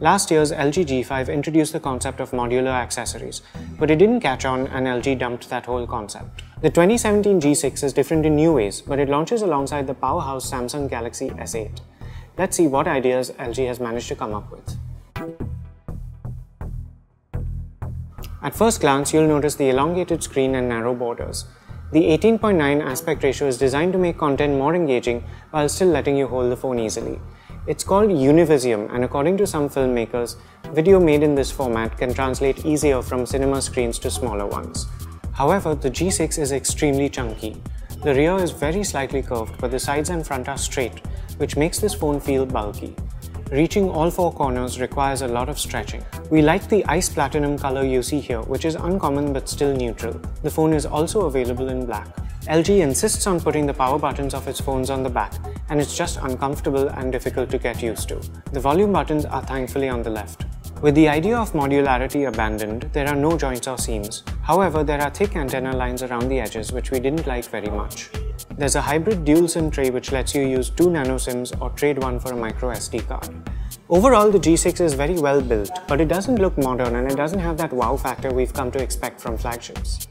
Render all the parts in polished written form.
Last year's LG G5 introduced the concept of modular accessories, but it didn't catch on and LG dumped that whole concept. The 2017 G6 is different in new ways, but it launches alongside the powerhouse Samsung Galaxy S8. Let's see what ideas LG has managed to come up with. At first glance, you'll notice the elongated screen and narrow borders. The 18:9 aspect ratio is designed to make content more engaging while still letting you hold the phone easily. It's called Univisium, and according to some filmmakers, video made in this format can translate easier from cinema screens to smaller ones. However, the G6 is extremely chunky. The rear is very slightly curved, but the sides and front are straight, which makes this phone feel bulky. Reaching all four corners requires a lot of stretching. We like the ice platinum color you see here, which is uncommon but still neutral. The phone is also available in black. LG insists on putting the power buttons of its phones on the back, and it's just uncomfortable and difficult to get used to. The volume buttons are thankfully on the left. With the idea of modularity abandoned, there are no joints or seams. However, there are thick antenna lines around the edges, which we didn't like very much. There's a hybrid dual SIM tray which lets you use 2 nano SIMs or trade one for a micro SD card. Overall, the G6 is very well built, but it doesn't look modern and it doesn't have that wow factor we've come to expect from flagships.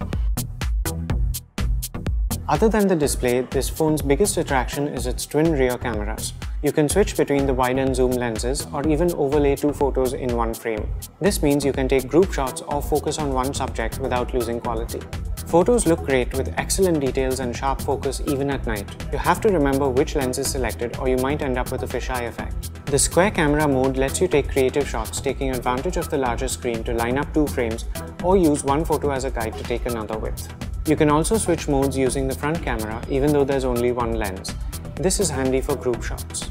Other than the display, this phone's biggest attraction is its twin rear cameras. You can switch between the wide and zoom lenses or even overlay 2 photos in one frame. This means you can take group shots or focus on one subject without losing quality. Photos look great with excellent details and sharp focus even at night. You have to remember which lens is selected or you might end up with a fisheye effect. The square camera mode lets you take creative shots, taking advantage of the larger screen to line up 2 frames or use one photo as a guide to take another with. You can also switch modes using the front camera even though there's only one lens. This is handy for group shots.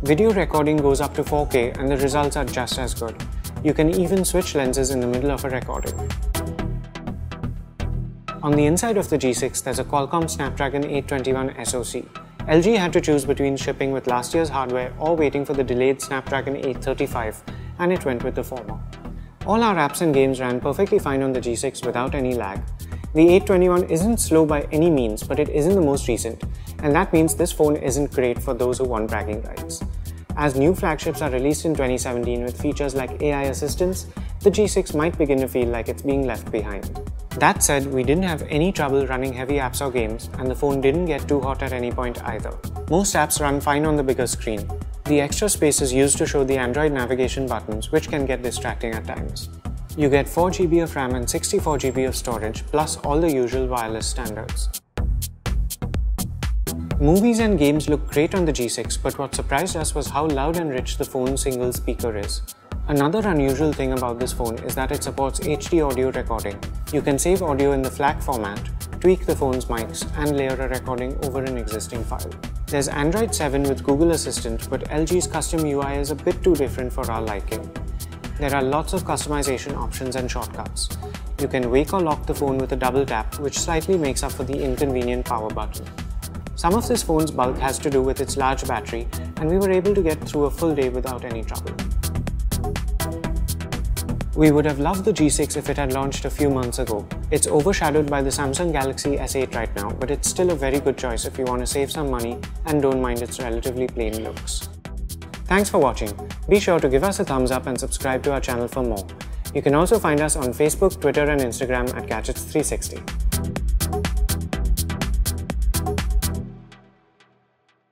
Video recording goes up to 4K and the results are just as good. You can even switch lenses in the middle of a recording. On the inside of the G6, there's a Qualcomm Snapdragon 821 SoC. LG had to choose between shipping with last year's hardware or waiting for the delayed Snapdragon 835, and it went with the former. All our apps and games ran perfectly fine on the G6 without any lag. The 821 isn't slow by any means, but it isn't the most recent, and that means this phone isn't great for those who want bragging rights. As new flagships are released in 2017 with features like AI assistance, the G6 might begin to feel like it's being left behind. That said, we didn't have any trouble running heavy apps or games, and the phone didn't get too hot at any point either. Most apps run fine on the bigger screen. The extra space is used to show the Android navigation buttons, which can get distracting at times. You get 4 GB of RAM and 64 GB of storage, plus all the usual wireless standards. Movies and games look great on the G6, but what surprised us was how loud and rich the phone's single speaker is. Another unusual thing about this phone is that it supports HD audio recording. You can save audio in the FLAC format, tweak the phone's mics, and layer a recording over an existing file. There's Android 7 with Google Assistant, but LG's custom UI is a bit too different for our liking. There are lots of customization options and shortcuts. You can wake or lock the phone with a double tap, which slightly makes up for the inconvenient power button. Some of this phone's bulk has to do with its large battery, and we were able to get through a full day without any trouble. We would have loved the G6 if it had launched a few months ago. It's overshadowed by the Samsung Galaxy S8 right now, but it's still a very good choice if you want to save some money and don't mind its relatively plain looks. Thanks for watching. Be sure to give us a thumbs up and subscribe to our channel for more. You can also find us on Facebook, Twitter and Instagram at Gadgets360.